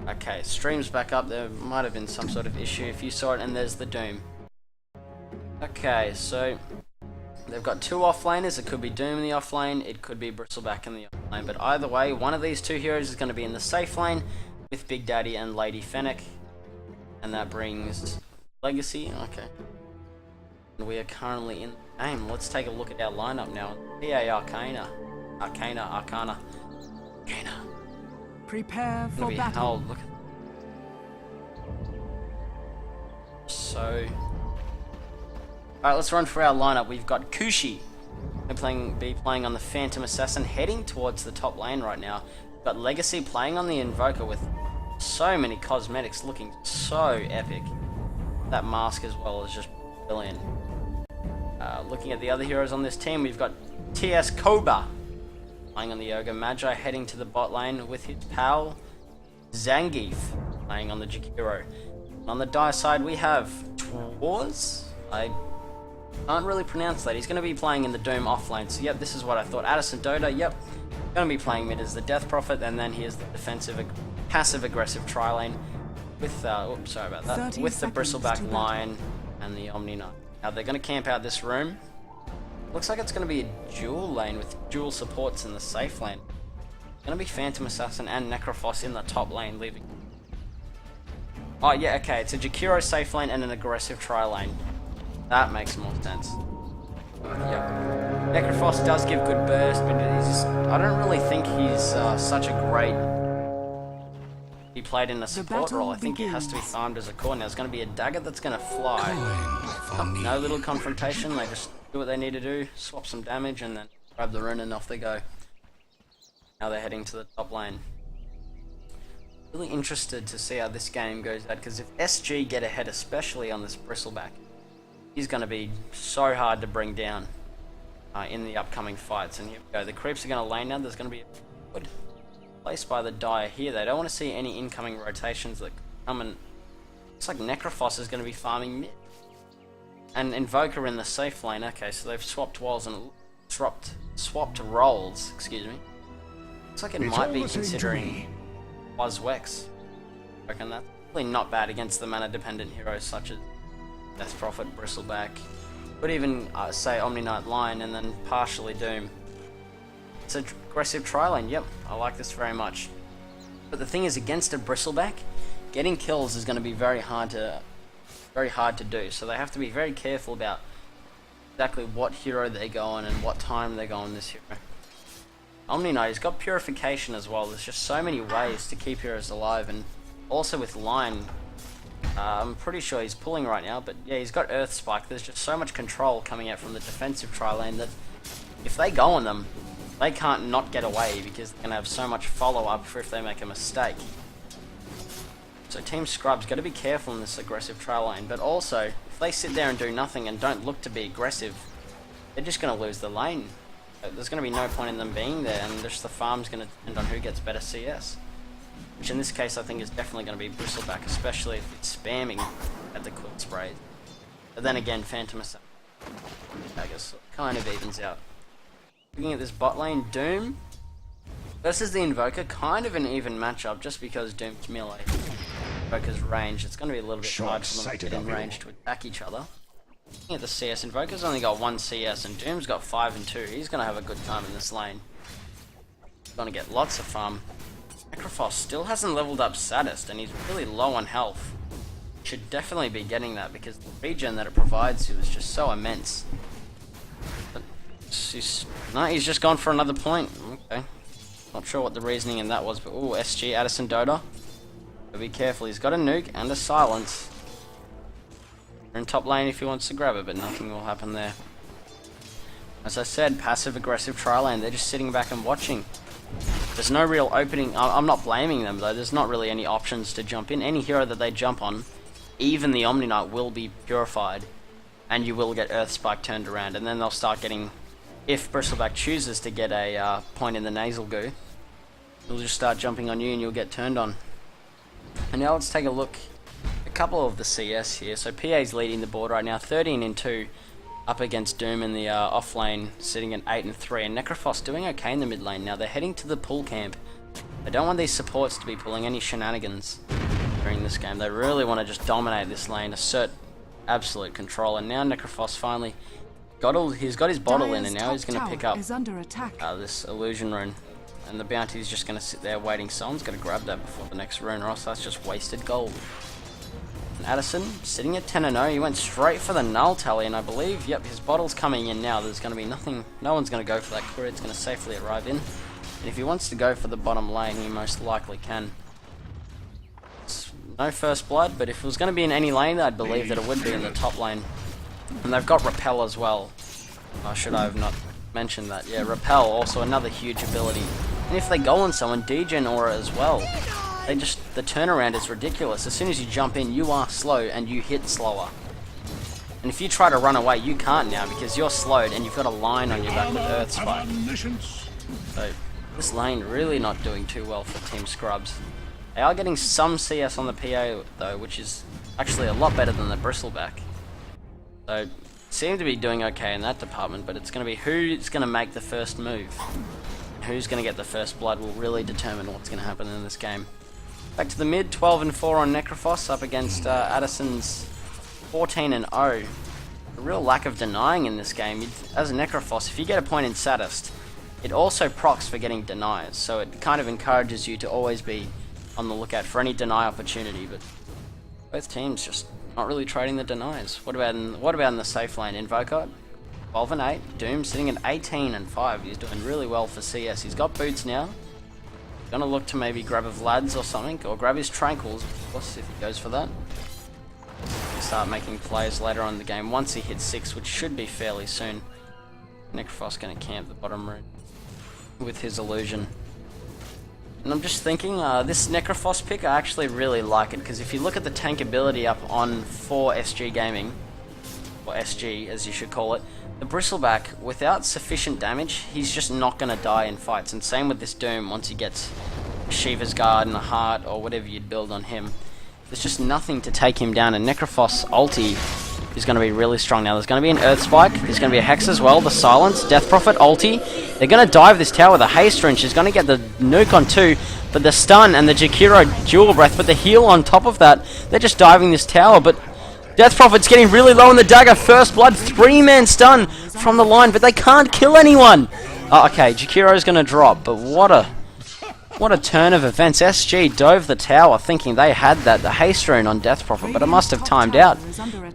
Okay, stream's back up. There might have been some sort of issue if you saw it, and there's the Doom. Okay, so they've got two offlaners. It could be Doom in the offlane, it could be Bristleback in the offlane, but either way, one of these two heroes is going to be in the safe lane with Big Daddy and Lady Fennec, and that brings Legacy. Okay. And we are currently in the game. Let's take a look at our lineup now. PA Arcana. Prepare for Be battle. held. Look at so. Alright, let's run through our lineup. We've got Kushi. Be playing on the Phantom Assassin, heading towards the top lane right now. We've got Legacy playing on the Invoker with so many cosmetics, looking so epic. That mask as well is just brilliant. Looking at the other heroes on this team, we've got TS Koba playing on the Ogre Magi, heading to the bot lane with his pal Zangief playing on the Jakiro. And on the Dire side, we have Twarz. I can't really pronounce that. He's going to be playing in the Doom offlane. So yep, this is what I thought. Amateur Dota, yep. Going to be playing mid as the Death Prophet, and then here's the defensive, passive-aggressive tri-lane with, oops, sorry about that, with the Bristleback line and the Omni Knight. Now they're going to camp out this room. Looks like it's going to be a dual lane with dual supports in the safe lane. It's going to be Phantom Assassin and Necrophos in the top lane, leaving... Oh yeah, okay, it's a Jakiro safe lane and an aggressive tri-lane. That makes more sense. Yep. Necrophos does give good burst, but he's just, I don't really think he's such a great... He played in a support role. I think he has to be farmed as a core. Now there's going to be a dagger that's going to fly. No little confrontation, they just do what they need to do, swap some damage, and then grab the rune and off they go. Now they're heading to the top lane. Really interested to see how this game goes out, because if SG get ahead, especially on this Bristleback, he's going to be so hard to bring down in the upcoming fights. And here we go, the creeps are going to lane now. There's going to be a good place by the Dire here. They don't want to see any incoming rotations that come, and looks like Necrophos is going to be farming mid. And Invoker in the safe lane. Okay, so they've swapped roles and swapped roles, excuse me. Looks like it might be considering Wazwex. I reckon that's really not bad against the mana dependent heroes such as Death Prophet, Bristleback. Could even say Omni Knight line and then partially Doom. It's an aggressive tri-lane, yep, I like this very much. But the thing is, against a Bristleback, getting kills is going to be very hard to do, so they have to be very careful about exactly what hero they go on and what time they go on this hero. Omni Knight, he's got Purification as well. There's just so many ways to keep heroes alive, and also with Line, I'm pretty sure he's pulling right now, but yeah, he's got Earth Spike. There's just so much control coming out from the defensive tri-lane that if they go on them, they can't not get away, because they're going to have so much follow-up for if they make a mistake. So Team Scrub's got to be careful in this aggressive tri-lane, but also, if they sit there and do nothing and don't look to be aggressive, they're just going to lose the lane. There's going to be no point in them being there, and just the farm's going to depend on who gets better CS. Which in this case I think is definitely going to be Bristleback, especially if it's spamming at the quick sprays. But then again, Phantom Assassin, I guess, kind of evens out. Looking at this bot lane, Doom versus the Invoker, kind of an even matchup, just because Doom's melee, Invoker's range. It's going to be a little bit hard for them to get in range to attack each other. Looking at the CS, Invoker's only got 1 CS and Doom's got 5 and 2. He's going to have a good time in this lane. He's going to get lots of farm. Necrophos still hasn't leveled up Saddest, and he's really low on health. Should definitely be getting that, because the regen that it provides you is just so immense. But no, he's just gone for another point. Okay. Not sure what the reasoning in that was, but ooh, SG, Addison Dota. But be careful, he's got a nuke and a silence. You're in top lane if he wants to grab it, but nothing will happen there. As I said, passive-aggressive tri-lane, they're just sitting back and watching. There's no real opening. I'm not blaming them though, there's not really any options to jump in. Any hero that they jump on, even the Omni Knight, will be purified, and you will get Earth Spike turned around, and then they'll start getting, if Bristleback chooses to get a point in the nasal goo, he'll just start jumping on you and you'll get turned on. And now let's take a look, a couple of the CS here. So PA's leading the board right now, 13 and 2. Up against Doom in the off lane, sitting at 8 and 3, and Necrophos doing okay in the mid lane. Now they're heading to the pool camp I don't want these supports to be pulling any shenanigans during this game. They really want to just dominate this lane, assert absolute control. And now Necrophos finally he's got his bottle in, and now he's going to pick up this illusion rune. And the bounty is just going to sit there waiting. Someone's going to grab that before the next rune, or else that's just wasted gold. And Addison, sitting at 10-0, he went straight for the null tally, and I believe, yep, his bottle's coming in now. There's going to be nothing, no one's going to go for that courier. It's going to safely arrive in. And if he wants to go for the bottom lane, he most likely can. It's no first blood, but if it was going to be in any lane, I'd believe that it would be in the top lane. And they've got Repel as well. Should I have not mentioned that? Yeah, Repel, also another huge ability. And if they go on someone, Degen Aura as well. The turnaround is ridiculous. As soon as you jump in, you are slow and you hit slower. And if you try to run away, you can't now because you're slowed and you've got a line on your back with Earth Spike. So this lane really not doing too well for Team Scrubs. They are getting some CS on the PA though, which is actually a lot better than the Bristleback. So seem to be doing okay in that department, but it's going to be who's going to make the first move. Who's going to get the first blood will really determine what's going to happen in this game. Back to the mid, 12-4 on Necrophos up against Addison's 14-0. A real lack of denying in this game. As a Necrophos, if you get a point in Sadist, it also procs for getting denies, so it kind of encourages you to always be on the lookout for any deny opportunity, but both teams just not really trading the denies. What about in the safe lane? Invoker, 12-8. Doom sitting at 18-5. He's doing really well for CS. He's got boots now. Gonna look to maybe grab a Vlad's or something, or grab his Tranquils, of course, if he goes for that. Start making plays later on in the game once he hits 6, which should be fairly soon. Necrophos gonna camp the bottom rune with his illusion. And I'm just thinking, this Necrophos pick, I actually really like it, because if you look at the tank ability up on for SG Gaming, or SG as you should call it, the Bristleback, without sufficient damage, he's just not going to die in fights. And same with this Doom, once he gets Shiva's Guard and a Heart, or whatever you'd build on him. There's just nothing to take him down, and Necrophos ulti is going to be really strong now. There's going to be an Earth Spike, there's going to be a Hex as well, the Silence, Death Prophet, ulti. They're going to dive this tower, the Haste Rune, she's going to get the nuke on 2, but the stun and the Jakiro Dual Breath, but the heal on top of that, they're just diving this tower, but Death Prophet's getting really low on the dagger. First blood, 3-man stun from the line, but they can't kill anyone. Okay, Jakiro's going to drop, but what a turn of events. SG dove the tower thinking they had the haste rune on Death Prophet, but it must have timed out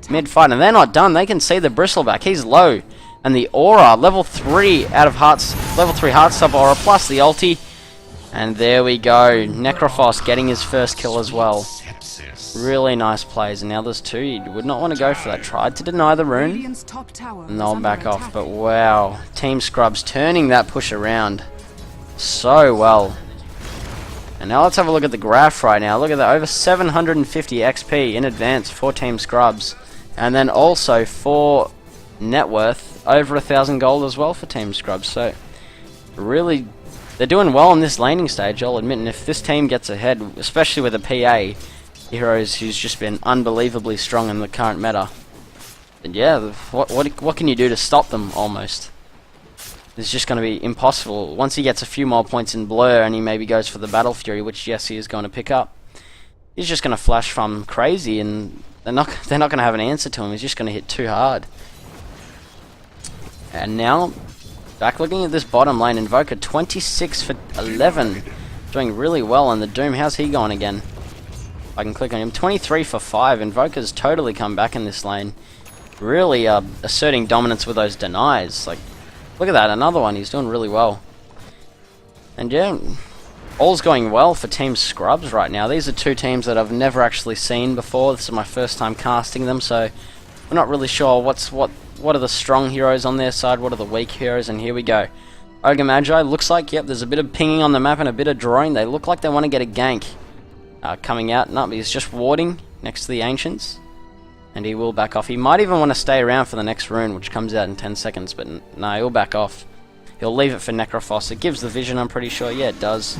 mid-fight, and they're not done. They can see the Bristleback. He's low, and the aura, level 3 out of hearts, level 3 heart sub aura plus the ulti, and there we go. Necrophos getting his first kill as well. Really nice plays, and now there's 2. You would not want to go for that. Tried to deny the rune, and they'll back off, but wow. Team Scrubs turning that push around so well. And now let's have a look at the graph right now. Look at that, over 750 XP in advance for Team Scrubs. And then also for net worth, over 1,000 gold as well for Team Scrubs. So, really, they're doing well in this laning stage, I'll admit. And if this team gets ahead, especially with a PA, Heroes who's just been unbelievably strong in the current meta, and yeah, what can you do to stop them? Almost, it's just going to be impossible. Once he gets a few more points in Blur, and he maybe goes for the Battle Fury, which yes, he is going to pick up, he's just going to flash from crazy, and they're not going to have an answer to him. He's just going to hit too hard. And now, back looking at this bottom lane, Invoker 26 for 11, doing really well. And the Doom, how's he going again? I can click on him. 23 for 5. Invoker's totally come back in this lane. Really asserting dominance with those denies. Like, look at that, another one. He's doing really well. And yeah, all's going well for Team Scrubs right now. These are 2 teams that I've never actually seen before. This is my first time casting them, so we're not really sure what are the strong heroes on their side, what are the weak heroes, and here we go. Ogre Magi, looks like, yep, there's a bit of pinging on the map and a bit of drawing. They look like they want to get a gank. Coming out. No, he's just warding next to the Ancients, and he will back off. He might even want to stay around for the next rune, which comes out in 10 seconds, but no, he'll back off. He'll leave it for Necrophos. It gives the vision, I'm pretty sure. Yeah, it does.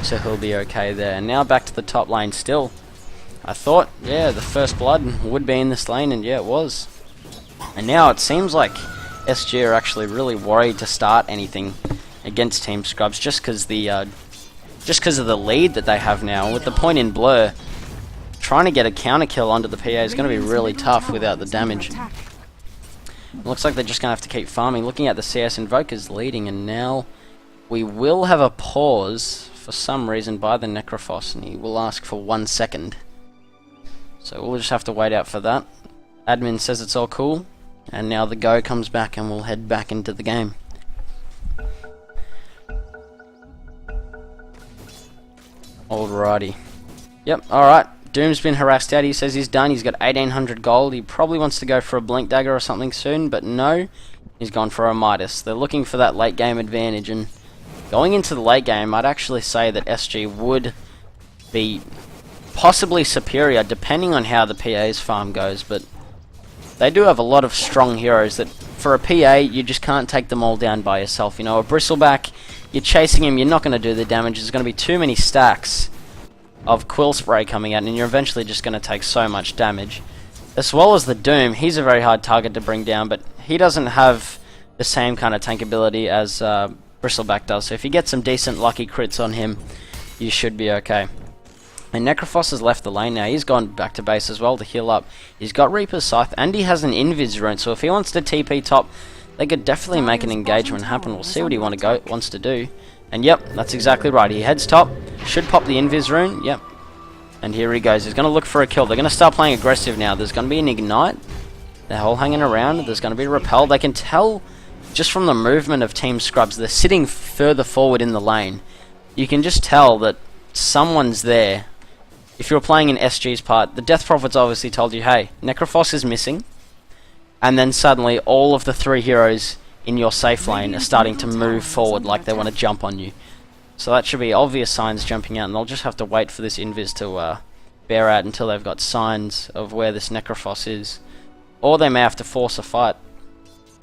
So he'll be okay there. And now back to the top lane still. I thought, yeah, the first blood would be in this lane, and yeah, it was. And now it seems like SG are actually really worried to start anything against Team Scrubs, just because the just because of the lead that they have now. With the point in blur, trying to get a counter kill onto the PA is going to be really tough without the damage. It looks like they're just going to have to keep farming. Looking at the CS, Invoker's leading, and now we will have a pause for some reason by the Necrophos, and he will ask for 1 second. So we'll just have to wait out for that. Admin says it's all cool, and now the go comes back and we'll head back into the game. Alrighty. Yep, alright. Doom's been harassed out. He says he's done. He's got 1800 gold. He probably wants to go for a Blink Dagger or something soon, but no. He's gone for a Midas. They're looking for that late game advantage, and going into the late game, I'd actually say that SG would be possibly superior depending on how the PA's farm goes, but they do have a lot of strong heroes that for a PA you just can't take them all down by yourself. You know, a Bristleback, you're chasing him, you're not going to do the damage. There's going to be too many stacks of Quill Spray coming out, and you're eventually just going to take so much damage. As well as the Doom, he's a very hard target to bring down, but he doesn't have the same kind of tank ability as Bristleback does, so if you get some decent lucky crits on him, you should be okay. And Necrophos has left the lane now. He's gone back to base as well to heal up. He's got Reaper's Scythe, and he has an Invis rune, so if he wants to TP top, they could definitely make an engagement happen. We'll see what he wants to do. And yep, that's exactly right. He heads top, should pop the Invis rune, yep. And here he goes. He's going to look for a kill. They're going to start playing aggressive now. There's going to be an Ignite. They're all hanging around. There's going to be a Repel. They can tell just from the movement of Team Scrubs, they're sitting further forward in the lane. You can just tell that someone's there. If you're playing in SG's part, the Death Prophet's obviously told you, hey, Necrophos is missing. And then suddenly all of the 3 heroes in your safe lane are starting to move forward like they want to jump on you. So that should be obvious signs jumping out, and they'll just have to wait for this Invis to bear out until they've got signs of where this Necrophos is. Or they may have to force a fight.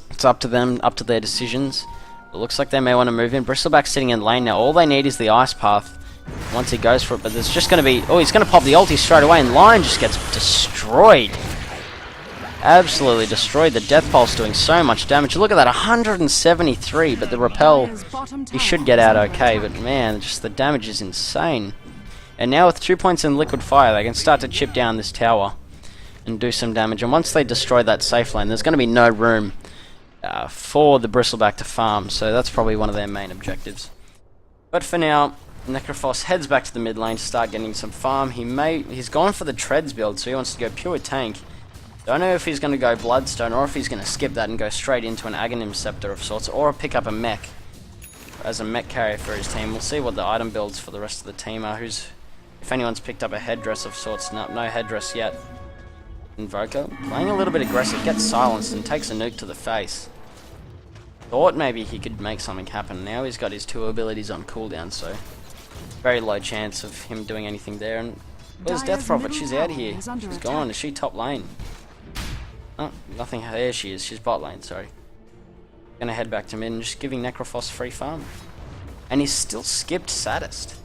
It's up to them, up to their decisions. It looks like they may want to move in. Bristleback's sitting in lane now. All they need is the Ice Path once he goes for it, but there's just going to be... Oh, he's going to pop the ulti straight away, and Lion just gets destroyed. Absolutely destroyed. The Death Pulse doing so much damage. Look at that, 173, but the Repel, he should get out okay, but man, just the damage is insane. And now with 2 points in Liquid Fire, they can start to chip down this tower and do some damage. And once they destroy that safe lane, there's going to be no room for the Bristleback to farm, so that's probably one of their main objectives. But for now, Necrophos heads back to the mid lane to start getting some farm. He's gone for the Treads build, so he wants to go pure tank. Don't know if he's going to go Bloodstone or if he's going to skip that and go straight into an Aghanim Scepter of sorts, or pick up a mech as a mech carrier for his team. We'll see what the item builds for the rest of the team are. If anyone's picked up a headdress of sorts. No headdress yet. Invoker playing a little bit aggressive, gets silenced and takes a nuke to the face. Thought maybe he could make something happen. Now he's got his 2 abilities on cooldown, so very low chance of him doing anything there. And where's Death Prophet? She's out of here. She's gone. Is she top lane? Oh, nothing. There she is. She's bot lane, sorry. Gonna head back to mid and just giving Necrophos free farm. And he's still skipped Sadist.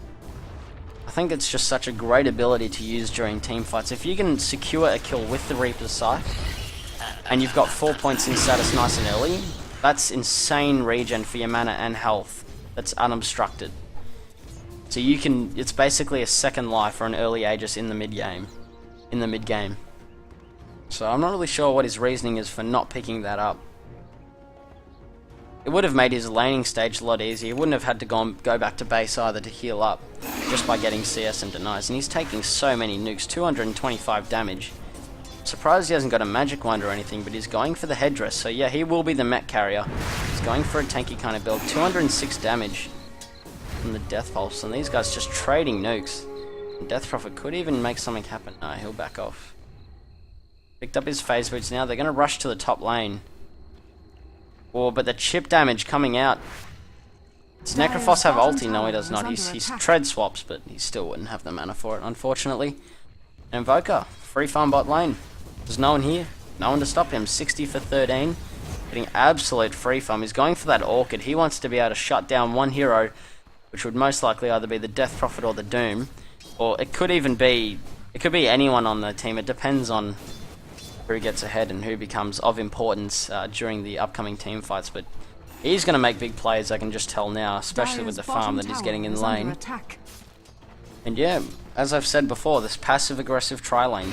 I think it's just such a great ability to use during team fights. If you can secure a kill with the Reaper's Scythe, and you've got 4 points in Sadist nice and early, that's insane regen for your mana and health. That's unobstructed. So you can, it's basically a second life or an early Aegis in the mid game. So I'm not really sure what his reasoning is for not picking that up. It would have made his laning stage a lot easier. He wouldn't have had to go back to base either to heal up, just by getting CS and denies. And he's taking so many nukes, 225 damage. Surprised he hasn't got a magic wand or anything, but he's going for the headdress. So yeah, he will be the mech carrier. He's going for a tanky kind of build. 206 damage from the Death Pulse, and these guys just trading nukes. And Death Prophet could even make something happen. No, he'll back off. Picked up his phase boots now. They're going to rush to the top lane. Oh, but the chip damage coming out. Does Necrophos have ulti? No, he does not. He's tread swaps, but he still wouldn't have the mana for it, unfortunately. Invoker, free farm bot lane. There's no one here. No one to stop him. 60 for 13. Getting absolute free farm. He's going for that Orchid. He wants to be able to shut down one hero, which would most likely either be the Death Prophet or the Doom. Or it could even be... It could be anyone on the team. It depends on who gets ahead and who becomes of importance during the upcoming team fights, but he's going to make big plays, I can just tell now, especially with the farm that he's getting in lane. And yeah, as I've said before, this passive-aggressive tri-lane,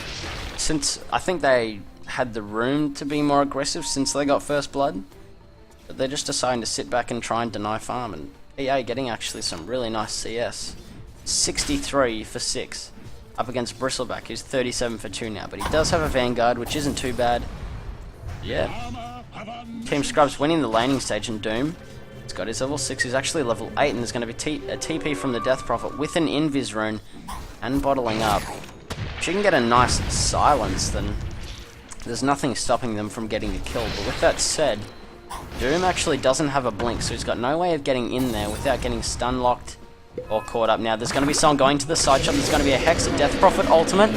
since I think they had the room to be more aggressive since they got first blood, but they're just deciding to sit back and try and deny farm, and EA getting actually some really nice CS. 63 for 6, up against Bristleback, who's 37 for 2 now, but he does have a Vanguard, which isn't too bad. Yeah. Team Scrub's winning the laning stage, and Doom, he's got his level 6, he's actually level 8, and there's going to be a TP from the Death Prophet with an Invis rune and bottling up. If she can get a nice silence, then there's nothing stopping them from getting the kill. But with that said, Doom actually doesn't have a blink, so he's got no way of getting in there without getting stun locked or caught up. Now there's going to be someone going to the side shot, there's going to be a Hex, a Death Prophet ultimate.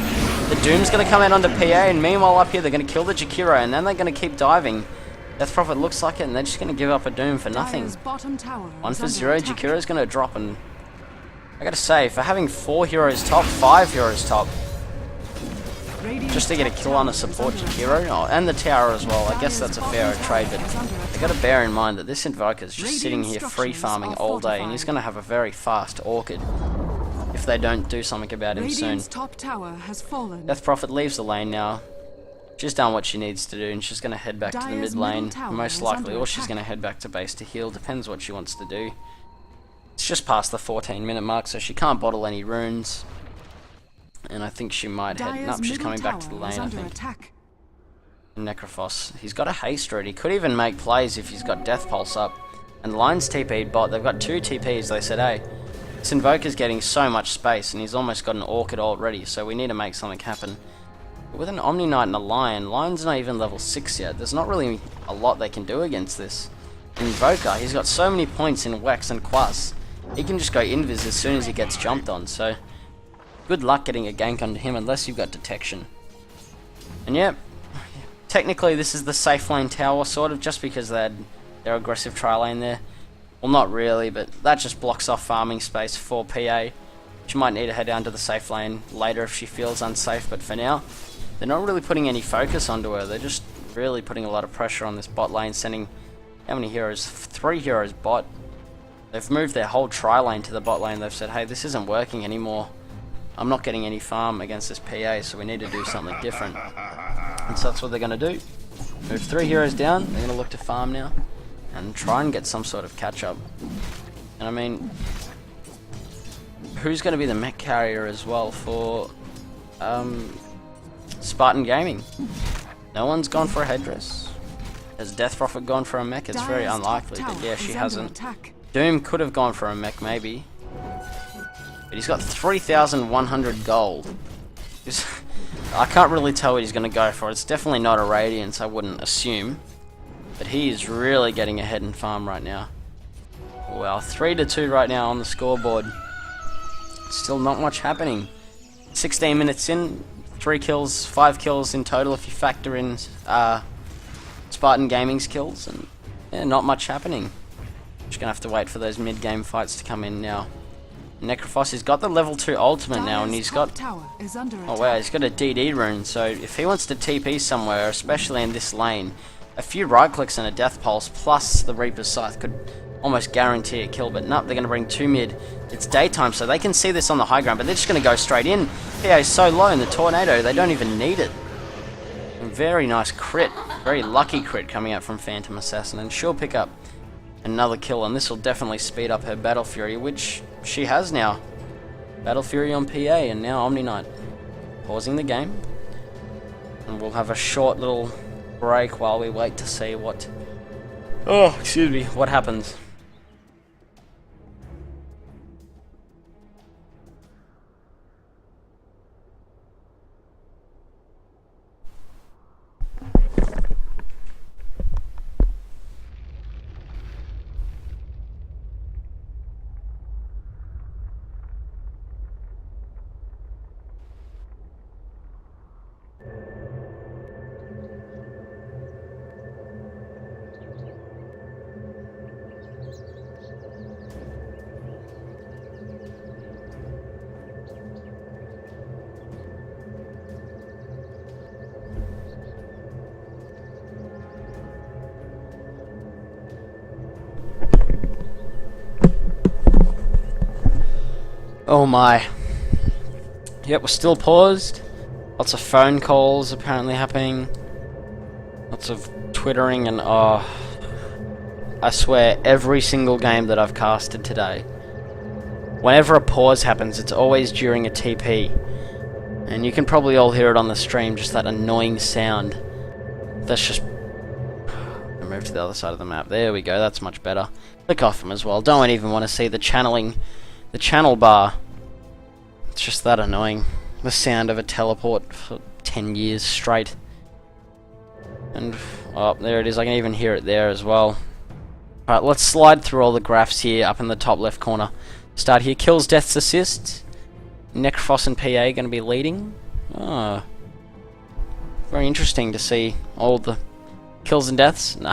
The Doom's going to come out onto PA, and meanwhile up here they're going to kill the Jakiro, and then they're going to keep diving. Death Prophet looks like it, and they're just going to give up a Doom for nothing. 1 for 0, Jakiro's going to drop, and I gotta say, for having 4 heroes top, 5 heroes top, just to get a kill on a support Jakiro, oh, and the tower as well, I guess that's a fair trade, but you gotta bear in mind that this Invoker's just sitting here free farming all day, and he's gonna have a very fast Orchid if they don't do something about him soon. Death Prophet leaves the lane now. She's done what she needs to do, and she's going to head back to the mid lane, most likely, or she's going to head back to base to heal, depends what she wants to do. It's just past the 14-minute mark, so she can't bottle any runes, and I think she might head... Nope, she's coming back to the lane, I think. Necrophos, he's got a haste route, he could even make plays if he's got Death Pulse up, and Lion's TP'd bot, they've got 2 TPs, they said, hey, this Invoker's getting so much space, and he's almost got an Orchid already, so we need to make something happen. With an Omni Knight and a Lion, Lion's not even level 6 yet. There's not really a lot they can do against this. Invoker, he's got so many points in Wex and Quas. He can just go Invis as soon as he gets jumped on, so good luck getting a gank onto him unless you've got detection. And yeah, technically this is the safe lane tower, sort of, just because they had their aggressive tri-lane there. Well, not really, but that just blocks off farming space for PA. She might need to head down to the safe lane later if she feels unsafe, but for now, they're not really putting any focus onto her. They're just really putting a lot of pressure on this bot lane, sending how many heroes? 3 heroes bot. They've moved their whole tri-lane to the bot lane. They've said, hey, this isn't working anymore. I'm not getting any farm against this PA, so we need to do something different. And so that's what they're going to do. Move 3 heroes down. They're going to look to farm now and try and get some sort of catch-up. And I mean, who's going to be the mech carrier as well for Spartan Gaming? No one's gone for a headdress. Has Death Prophet gone for a mech? It's very unlikely, but yeah, she hasn't. Doom could have gone for a mech, maybe. But he's got 3,100 gold. I can't really tell what he's going to go for. It's definitely not a Radiance, I wouldn't assume. But he is really getting ahead in farm right now. Well, 3-2 right now on the scoreboard. Still not much happening. 16 minutes in, 3 kills, 5 kills in total if you factor in Spartan Gaming's kills, and yeah, not much happening. Just gonna have to wait for those mid-game fights to come in now. Necrophos has got the level 2 ultimate now, and he's got... Oh wow, he's got a DD rune, so if he wants to TP somewhere, especially in this lane, a few right clicks and a Death Pulse plus the Reaper's Scythe could almost guarantee a kill, but nope, they're going to bring 2 mid. It's daytime, so they can see this on the high ground, but they're just going to go straight in. PA is so low in the Tornado, they don't even need it. And very nice crit, very lucky crit coming out from Phantom Assassin, and she'll pick up another kill, and this will definitely speed up her Battle Fury, which she has now. Battle Fury on PA, and now Omni Knight. Pausing the game, and we'll have a short little break while we wait to see what... Oh, excuse me, what happens. Oh my. Yep, we're still paused. Lots of phone calls apparently happening. Lots of twittering and I swear every single game that I've casted today, whenever a pause happens, it's always during a TP. And you can probably all hear it on the stream, just that annoying sound. That's just... move to the other side of the map. There we go, that's much better. Click off them as well. Don't even want to see the channeling, the channel bar. It's just that annoying. The sound of a teleport for 10 years straight. And, oh, there it is. I can even hear it there as well. Alright, let's slide through all the graphs here up in the top left corner. Start here. Kills, deaths, assists. Necrophos and PA going to be leading. Oh, very interesting to see all the kills and deaths. No.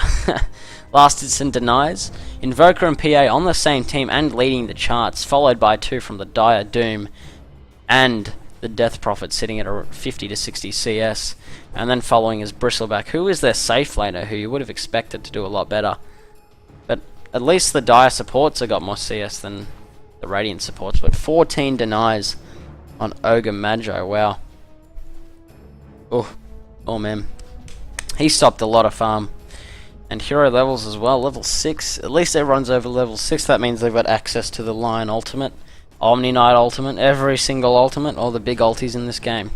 Lasteds and denies. Invoker and PA on the same team and leading the charts, followed by 2 from the Dire Doom and the Death Prophet sitting at a 50 to 60 CS. And then following is Bristleback, who is their safe laner, who you would have expected to do a lot better. But at least the Dire supports have got more CS than the Radiant supports. But 14 denies on Ogre Magi, wow. Oh man. He stopped a lot of farm. And hero levels as well, level 6. At least everyone's over level 6. That means they've got access to the Lion ultimate, Omni Knight ultimate, every single ultimate, all the big ultis in this game.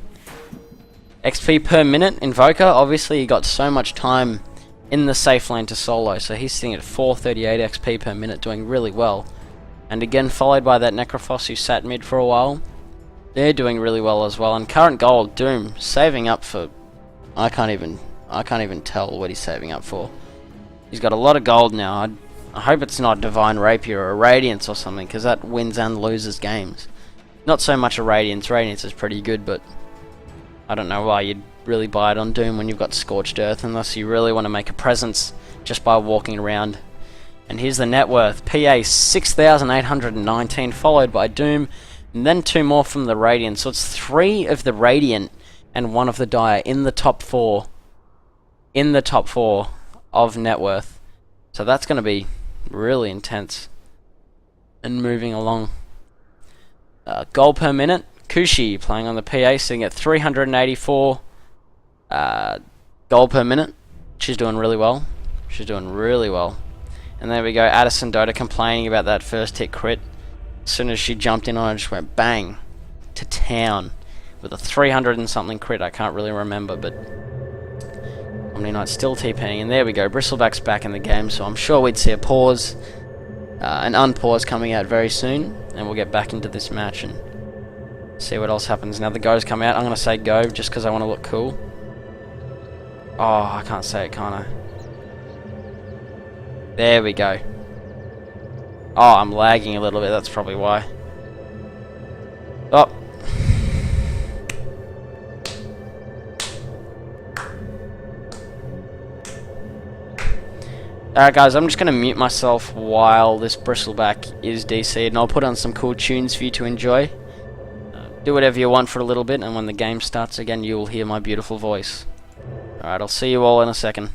XP per minute, Invoker, obviously he got so much time in the safe lane to solo, so he's sitting at 438 XP per minute, doing really well. And again, followed by that Necrophos who sat mid for a while. They're doing really well as well. And current gold, Doom, saving up for... I can't even tell what he's saving up for. He's got a lot of gold now. I hope it's not Divine Rapier or a Radiance or something, because that wins and loses games. Not so much a Radiance. Radiance is pretty good, but I don't know why you'd really buy it on Doom when you've got Scorched Earth, unless you really want to make a presence just by walking around. And here's the net worth. PA 6,819, followed by Doom, and then 2 more from the Radiant. So it's 3 of the Radiant and 1 of the Dire in the top 4. In the top 4 of net worth. So that's going to be really intense. And moving along. Gold per minute. Kushi playing on the PA, sitting at 384 gold per minute. She's doing really well. She's doing really well. And there we go, Addison Dota complaining about that first hit crit. As soon as she jumped in on it, just went bang to town with a 300 and something crit. I can't really remember, but Omni Knight's still TPing. And there we go, Bristleback's back in the game, so I'm sure we'd see a pause, an unpause coming out very soon, and we'll get back into this match and see what else happens. Now the go's come out. I'm going to say go just because I want to look cool. Oh, I can't say it, can't I? There we go. Oh, I'm lagging a little bit, that's probably why. Oh. Alright guys, I'm just going to mute myself while this Bristleback is DC'd, and I'll put on some cool tunes for you to enjoy. Do whatever you want for a little bit, and when the game starts again, you will hear my beautiful voice. Alright, I'll see you all in a second.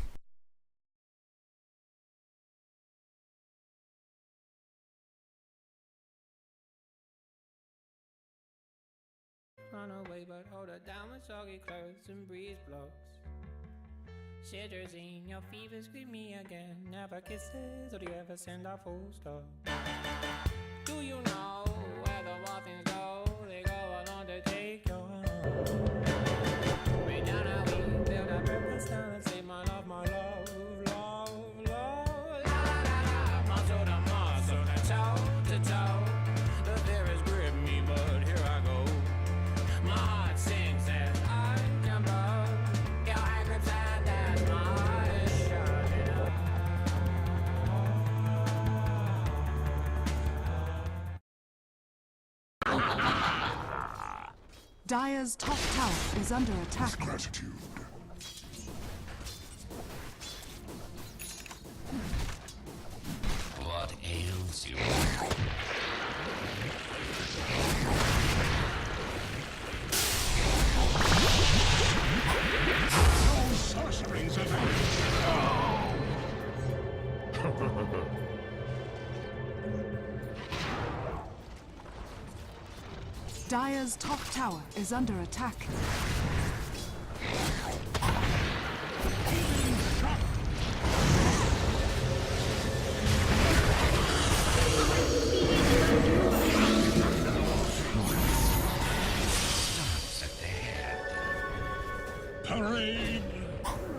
Run away, but hold her down with soggy clothes and breeze blocks. Shivers in your fever, scream me again. Never kisses, or do you ever send a full stop? Do you know where the muffins go? They go along to take your home. Right down how we build a breakfast down and say my love, love, love, la la la. Muscle to muscle, to toe. The fear has gripped me, but here I go. My heart sings as I jump up. Yeah, I can stand as my heart is shutting up. Dire's top tower is under attack. Gratitude. What ails you? No sorcerings available. Dire's top tower is under attack. Parade,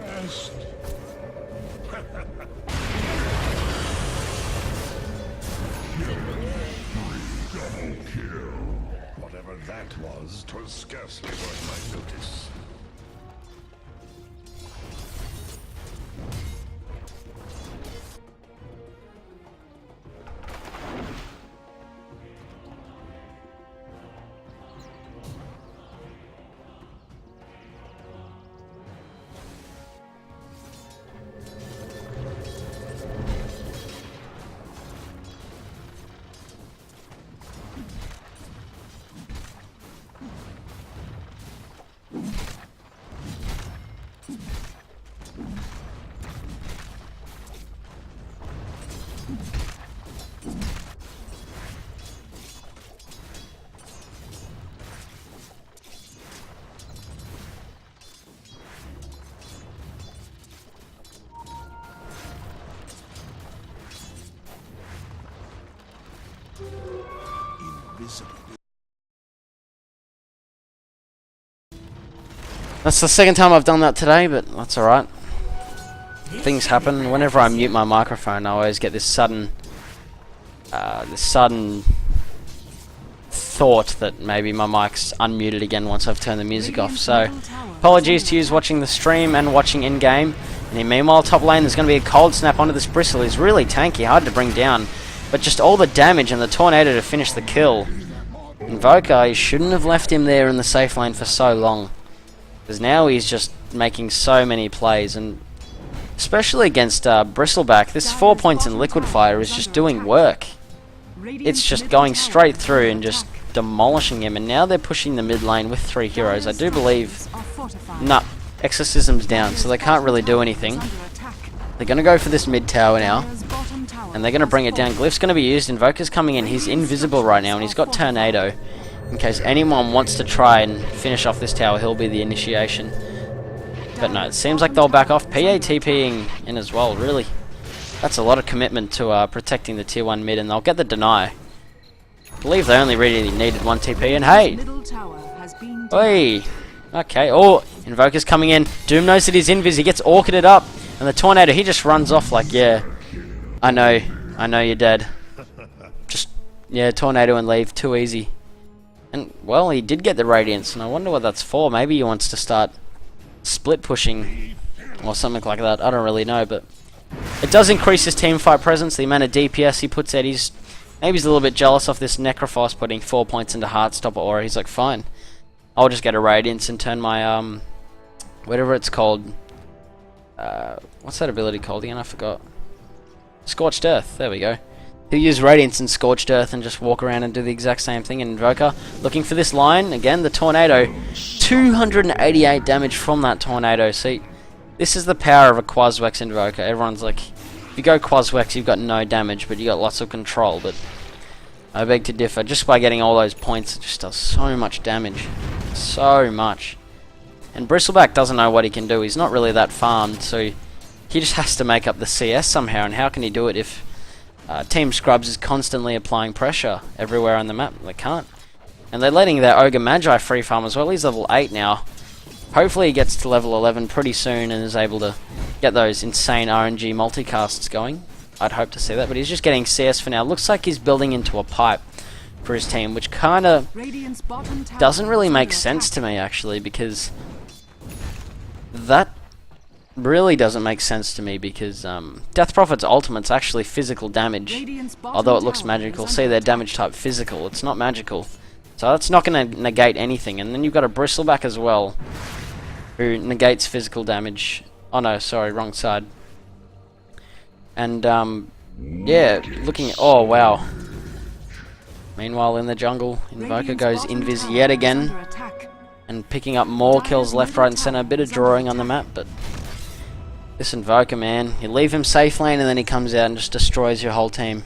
rest. Double kill. Whatever that was, 'twas scarcely worth my notice. That's the second time I've done that today, but that's alright. Things happen. Whenever I mute my microphone, I always get this sudden thought that maybe my mic's unmuted again once I've turned the music off. So, apologies to you watching the stream and watching in-game. And meanwhile, top lane, there's going to be a cold snap onto this Bristle. He's really tanky, hard to bring down. But just all the damage and the tornado to finish the kill. Invoker, you shouldn't have left him there in the safe lane for so long. Because now he's just making so many plays, and especially against Bristleback, this 4 points in Liquid Fire is just doing work. It's just going straight through and just demolishing him, and now they're pushing the mid lane with 3 heroes. I do believe... Nah, Exorcism's down, so they can't really do anything. They're going to go for this mid tower now, and they're going to bring it down. Glyph's going to be used, Invoker's coming in, he's invisible right now, and he's got Tornado. In case anyone wants to try and finish off this tower, he'll be the initiation. But no, it seems like they'll back off. PA TPing in as well, really. That's a lot of commitment to protecting the tier 1 mid, and they'll get the deny. I believe they only really needed 1 TP, and hey! Oi! Okay, oh, Invoker's coming in. Doom knows that he's invis, he gets orchided up, and the Tornado, he just runs off like, yeah, I know you're dead. Just, yeah, Tornado and leave, too easy. And, well, he did get the Radiance, and I wonder what that's for. Maybe he wants to start split pushing or something like that. I don't really know, but it does increase his teamfight presence, the amount of DPS he puts out. Maybe he's a little bit jealous of this Necrophos putting 4 points into Heartstopper aura. He's like, fine, I'll just get a Radiance and turn my, whatever it's called. What's that ability called again? I forgot. Scorched Earth. There we go. He'll use Radiance and Scorched Earth and just walk around and do the exact same thing. And Invoker looking for this line. Again, the Tornado. 288 damage from that Tornado. See, this is the power of a Quaswex Invoker. Everyone's like, if you go Quaswex, you've got no damage, but you got lots of control. But I beg to differ. Just by getting all those points, it just does so much damage. So much. And Bristleback doesn't know what he can do. He's not really that farmed, so he just has to make up the CS somehow. And how can he do it if Team Scrubs is constantly applying pressure everywhere on the map? They can't. And they're letting their Ogre Magi free farm as well. He's level 8 now. Hopefully he gets to level 11 pretty soon and is able to get those insane RNG multicasts going. I'd hope to see that, but he's just getting CS for now. Looks like he's building into a pipe for his team, which kind of doesn't really make sense to me, actually, because that really doesn't make sense to me, because Death Prophet's ultimate's actually physical damage, although it looks magical. See, their damage type physical, it's not magical, so that's not going to negate anything. And then you've got a Bristleback as well, who negates physical damage. Oh no, sorry, wrong side. And yeah, looking at, oh wow. Meanwhile in the jungle, Invoker goes invis yet again, and picking up more kills left, right and center. A bit of drawing on the map, but this Invoker, man, you leave him safe lane and then he comes out and just destroys your whole team.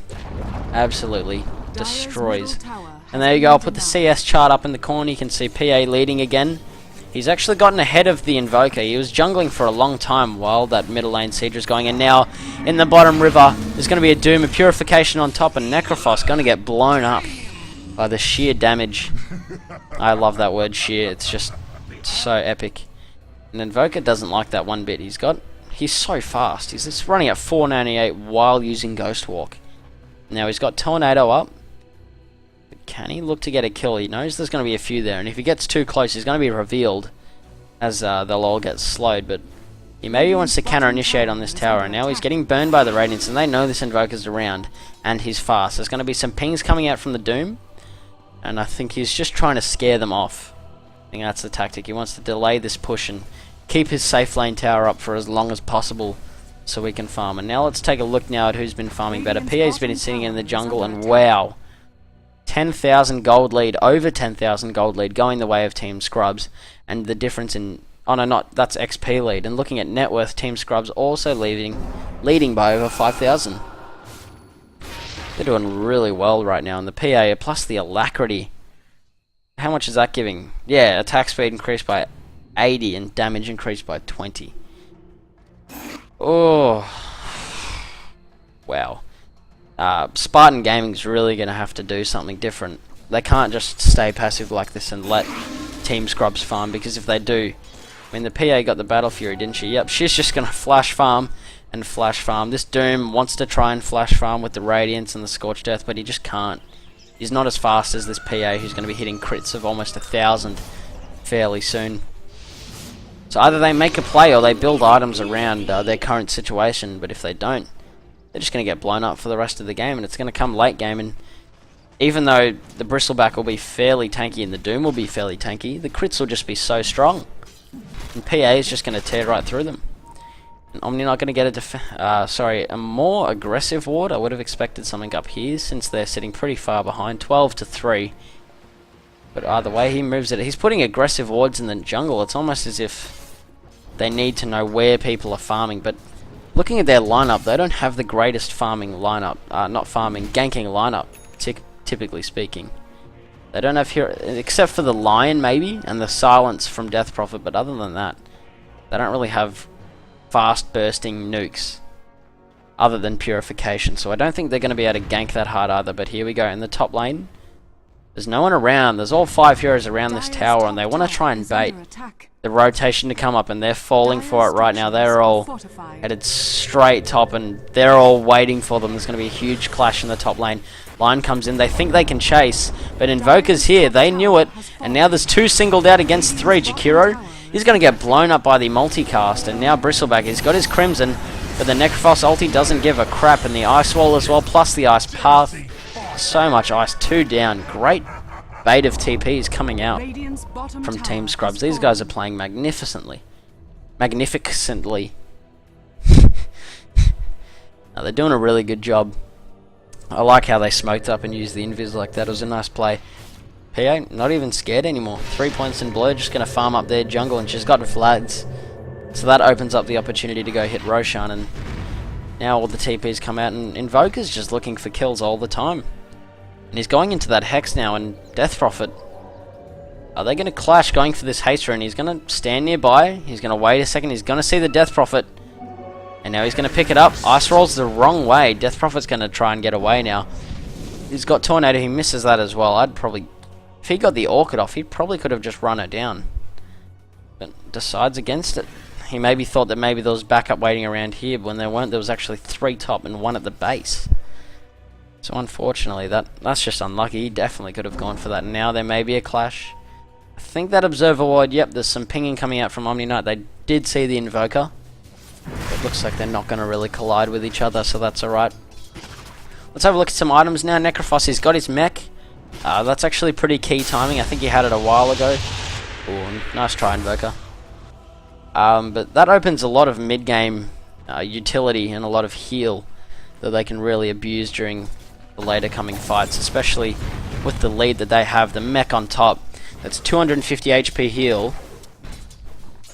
Absolutely destroys. And there you go, I'll put the CS chart up in the corner. You can see PA leading again. He's actually gotten ahead of the Invoker. He was jungling for a long time while that middle lane siege was going. And now, in the bottom river, there's going to be a Doom, a Purification on top, and Necrophos going to get blown up by the sheer damage. I love that word, sheer. It's just so epic. And Invoker doesn't like that one bit. He's so fast. He's just running at 498 while using Ghost Walk. Now he's got Tornado up. Can he look to get a kill? He knows there's going to be a few there, and if he gets too close, he's going to be revealed as they'll all get slowed. But he maybe wants to counter-initiate on this tower, and now he's getting burned by the Radiance, and they know this Invoker's around, and he's fast. There's going to be some pings coming out from the Doom, and I think he's just trying to scare them off. I think that's the tactic. He wants to delay this push and keep his safe lane tower up for as long as possible so we can farm. And now let's take a look now at who's been farming better. PA's been sitting in the jungle, and wow, 10,000 gold lead, over 10,000 gold lead going the way of Team Scrubs, and the difference in, oh no, not, that's XP lead, and looking at net worth, Team Scrubs also leading by over 5,000. They're doing really well right now, and the PA, plus the alacrity, how much is that giving? Yeah, attack speed increased by 80 and damage increased by 20. Oh, wow. Spartan Gaming's really going to have to do something different. They can't just stay passive like this and let Team Scrubs farm, because if they do, I mean, the PA got the Battle Fury, didn't she? Yep, she's just going to flash farm and flash farm. This Doom wants to try and flash farm with the Radiance and the Scorched Earth, but he just can't. He's not as fast as this PA, who's going to be hitting crits of almost 1,000 fairly soon. So either they make a play or they build items around their current situation, but if they don't, they're just going to get blown up for the rest of the game, and it's going to come late game, and even though the Bristleback will be fairly tanky and the Doom will be fairly tanky, the crits will just be so strong, and PA is just going to tear right through them. And Omni not going to get a more aggressive ward. I would have expected something up here, since they're sitting pretty far behind, 12-3. But either way, he moves it. He's putting aggressive wards in the jungle. It's almost as if they need to know where people are farming, but looking at their lineup, they don't have the greatest farming lineup, ganking lineup, typically speaking. They don't have hero, except for the Lion maybe, and the Silence from Death Prophet, but other than that, they don't really have fast bursting nukes, other than Purification, so I don't think they're going to be able to gank that hard either. But here we go, in the top lane, there's no one around, there's all 5 heroes around this tower, and they want to try and bait the rotation to come up, and they're falling for it right now. They're all headed straight top, and they're all waiting for them. There's going to be a huge clash in the top lane. Line comes in, they think they can chase, but Invoker's here, they knew it, and now there's 2 singled out against 3. Jakiro, he's going to get blown up by the multicast, and now Bristleback, he's got his Crimson, but the Necrophos ulti doesn't give a crap, and the Ice Wall as well, plus the Ice Path. So much ice, 2 down. Great bait of TPs coming out from Team Scrubs. These guys are playing magnificently. Magnificently. No, they're doing a really good job. I like how they smoked up and used the invis like that. It was a nice play. PA, not even scared anymore. 3 points in blur, just going to farm up their jungle, and she's got flags. So that opens up the opportunity to go hit Roshan, and now all the TPs come out, and Invoker's just looking for kills all the time. And he's going into that Hex now, and Death Prophet, are they going to clash going for this haste rune? He's going to stand nearby, he's going to wait a second, he's going to see the Death Prophet, and now he's going to pick it up. Ice rolls the wrong way. Death Prophet's going to try and get away now. He's got Tornado, he misses that as well. I'd probably, if he got the Orchid off, he probably could have just run it down, but decides against it. He maybe thought that maybe there was backup waiting around here, but when there weren't, there was actually 3 top and 1 at the base. So unfortunately, that's just unlucky. He definitely could have gone for that. Now there may be a clash. I think that Observer Ward, yep, there's some pinging coming out from Omni Knight. They did see the Invoker. It looks like they're not going to really collide with each other, so that's alright. Let's have a look at some items now. Necrophos, he's got his mech. That's actually pretty key timing. I think he had it a while ago. Ooh, nice try, Invoker. But that opens a lot of mid-game utility and a lot of heal that they can really abuse during the later coming fights, especially with the lead that they have. The mech on top, that's 250 HP heal.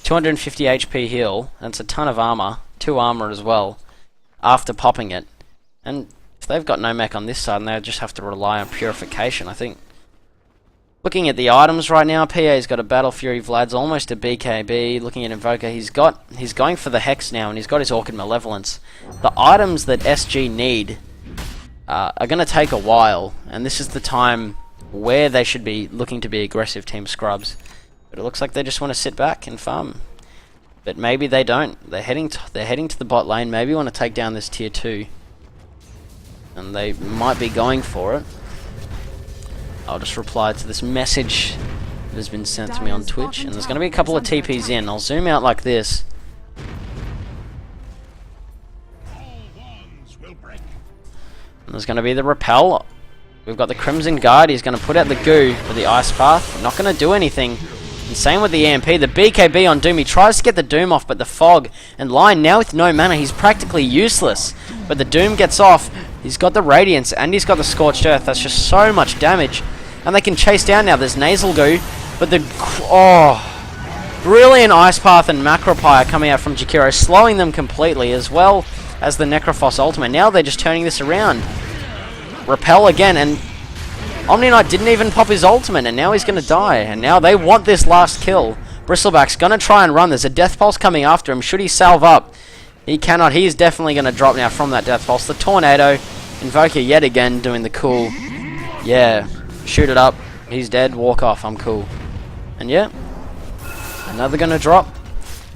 250 HP heal, that's a ton of armor, 2 armor as well, after popping it. And if they've got no mech on this side, and they just have to rely on Purification, I think Looking at the items right now, PA's got a Battle Fury, Vlad's almost a BKB. Looking at Invoker, he's going for the Hex now, and he's got his Orchid Malevolence. The items that SG need are going to take a while, and this is the time where they should be looking to be aggressive, Team Scrubs. But it looks like they just want to sit back and farm. But maybe they don't. They're heading to the bot lane. Maybe want to take down this tier 2, and they might be going for it. I'll just reply to this message that has been sent to me on Twitch, and there's going to be a couple of TPs in. I'll zoom out like this. And there's going to be the repel. We've got the Crimson Guard. He's going to put out the goo for the Ice Path. Not going to do anything. And same with the EMP. The BKB on Doom. He tries to get the Doom off, but the Fog and Lion now with no mana. He's practically useless. But the Doom gets off. He's got the Radiance and he's got the Scorched Earth. That's just so much damage. And they can chase down now. There's Nasal Goo. But the... Oh... Brilliant Ice Path and Macropie coming out from Jakiro, slowing them completely, as well as the Necrophos ultimate. Now they're just turning this around. Repel again, and Omni Knight didn't even pop his ultimate, and now he's going to die. And now they want this last kill. Bristleback's going to try and run. There's a Death Pulse coming after him. Should he salve up? He cannot. He is definitely going to drop now from that Death Pulse. The Tornado. Invoker yet again doing the cool. Yeah. Shoot it up. He's dead. Walk off. I'm cool. And yeah. Another going to drop.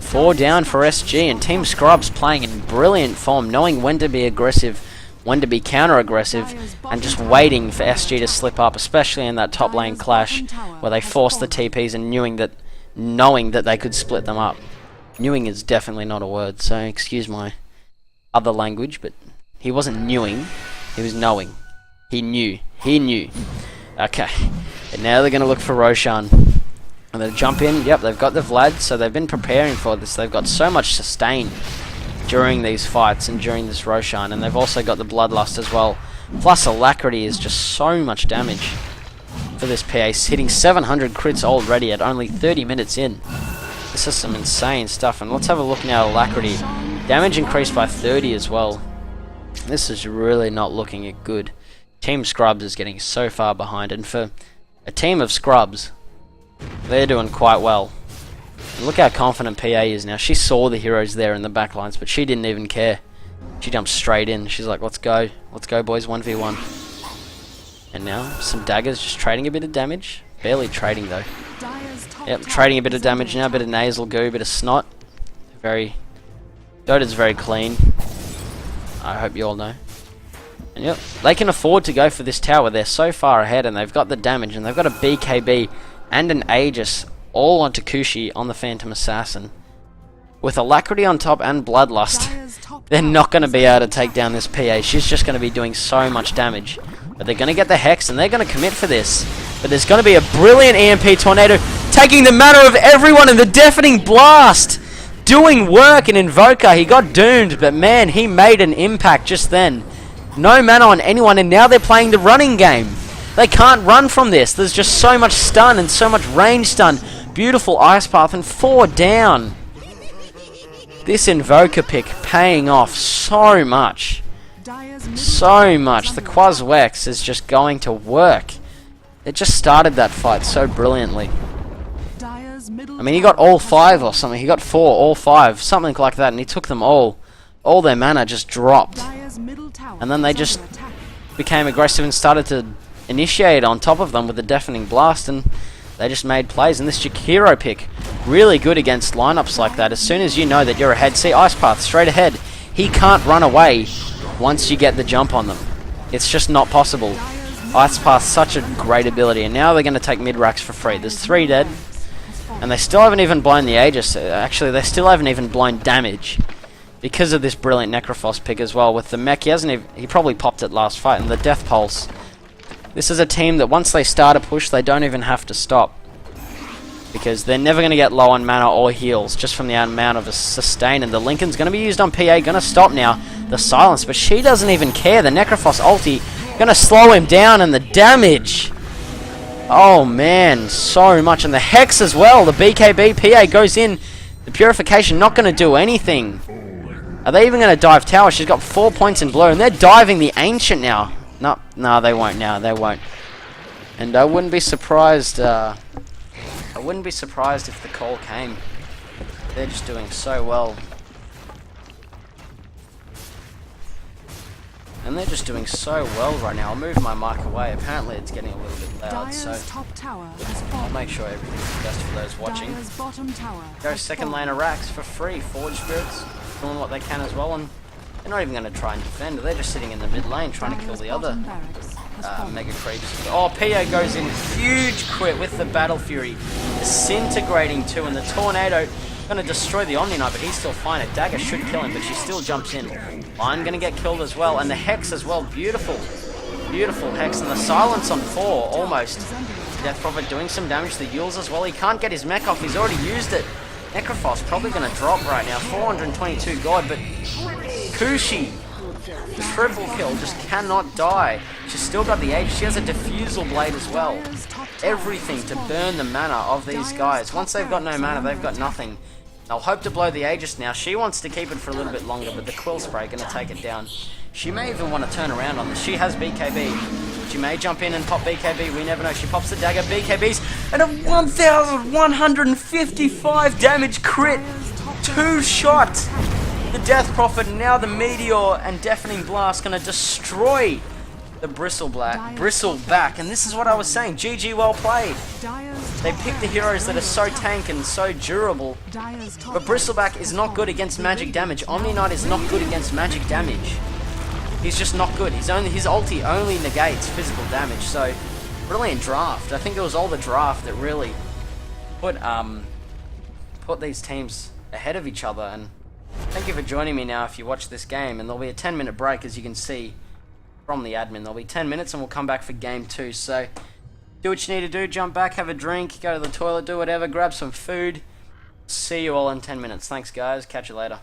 4 down for SG, and Team Scrubs playing in brilliant form, knowing when to be aggressive, when to be counter-aggressive, and just waiting for SG to slip up, especially in that top lane clash where they forced the TPs and knowing that they could split them up. Knowing is definitely not a word, so excuse my other language, but he wasn't knewing, he was knowing. He knew. Okay, and now they're going to look for Roshan. And they'll jump in. Yep, they've got the Vlad, so they've been preparing for this. They've got so much sustain during these fights and during this Roshan, and they've also got the Bloodlust as well. Plus Alacrity is just so much damage for this PA, hitting 700 crits already at only 30 minutes in. This is some insane stuff, and let's have a look now at Alacrity. Damage increased by 30 as well. This is really not looking good. Team Scrubs is getting so far behind, and for a team of Scrubs, they're doing quite well. And look how confident PA is now. She saw the heroes there in the backlines, but she didn't even care. She jumped straight in. She's like, let's go boys, 1v1. And now, some daggers, just trading a bit of damage. Barely trading though. Yep, trading a bit of damage now, a bit of nasal goo, a bit of snot. Dota's very clean. I hope you all know. And yep, they can afford to go for this tower. They're so far ahead, and they've got the damage, and they've got a BKB and an Aegis all onto Kushi on the Phantom Assassin. With Alacrity on top and Bloodlust, they're not going to be able to take down this PA. She's just going to be doing so much damage. But they're going to get the Hex, and they're going to commit for this. But there's going to be a brilliant EMP Tornado taking the mana of everyone, and the Deafening Blast doing work in Invoker. He got doomed, but man, he made an impact just then. No mana on anyone, and now they're playing the running game. They can't run from this. There's just so much stun and so much range stun. Beautiful Ice Path and 4 down. This Invoker pick paying off so much. So much. The Quaz-Wex is just going to work. It just started that fight so brilliantly. I mean, he got all 5 or something. He got 4, all 5, something like that, and he took them all. All their mana just dropped. And then they just became aggressive and started to initiate on top of them with the Deafening Blast, and they just made plays. And this Jakiro pick, really good against lineups like that. As soon as you know that you're ahead, see Ice Path straight ahead. He can't run away once you get the jump on them. It's just not possible. Ice Path's such a great ability, and now they're going to take mid-racks for free. There's 3 dead, and they still haven't even blown the Aegis. Actually, they still haven't even blown damage because of this brilliant Necrophos pick as well. With the mech, he probably popped it last fight, and the Death Pulse. This is a team that once they start a push, they don't even have to stop, because they're never going to get low on mana or heals just from the amount of a sustain. And the Lincoln's going to be used on PA, going to stop now. The silence, but she doesn't even care. The Necrophos ulti going to slow him down, and the damage. Oh man, so much. And the Hex as well. The BKB PA goes in. The Purification not going to do anything. Are they even going to dive tower? She's got 4 points in blue, and they're diving the Ancient now. No, they won't now. They won't. And I wouldn't be surprised. I wouldn't be surprised if the call came. They're just doing so well. And they're just doing so well right now. I'll move my mic away. Apparently it's getting a little bit loud, so Dire's top tower is I'll fallen. make sure everything's best for those watching. Dire's bottom tower Go has second fallen. lane of racks for free. Forge Spirits doing what they can as well, and they're not even going to try and defend. They're just sitting in the mid lane trying to kill Dire's the other bottom barracks has fallen. Mega Creeps. Oh, PO goes in huge quit with the Battle Fury. Disintegrating too, and the Tornado going to destroy the Omni Knight, but he's still fine. A dagger should kill him, but she still jumps in. Line going to get killed as well, and the Hex as well. Beautiful. Beautiful Hex, and the Silence on 4, almost. Death Prophet doing some damage to the Yules as well. He can't get his mech off, he's already used it. Necrophos probably going to drop right now. 422 God, but Kushi, triple kill, just cannot die. She's still got the Age. She has a Diffusal Blade as well. Dire's top tower Everything is to fallen. burn the mana of these guys. Once they've got no mana, they've got nothing. They'll hope to blow the Aegis now. She wants to keep it for a little bit longer, but the Quill Spray going to take it down. She may even want to turn around on this. She has BKB. She may jump in and pop BKB. We never know. She pops the dagger, BKBs, and a 1,155 damage crit. Two shot. The Death Prophet, now the Meteor and Deafening Blast going to destroy the Bristleback. And this is what I was saying. GG, well played. Dire's They top pick the barracks heroes that are is so under attack. tank and so durable. Dire's top But Bristleback is not good against magic damage. Omni Knight is not good against magic damage. He's just not good. His ulti only negates physical damage. So, brilliant draft. I think it was all the draft that really put these teams ahead of each other. And thank you for joining me now if you watch this game. And there'll be a 10-minute break, as you can see from the admin. There'll be 10 minutes and we'll come back for game 2. So, do what you need to do. Jump back, have a drink, go to the toilet, do whatever, grab some food. See you all in 10 minutes. Thanks, guys. Catch you later.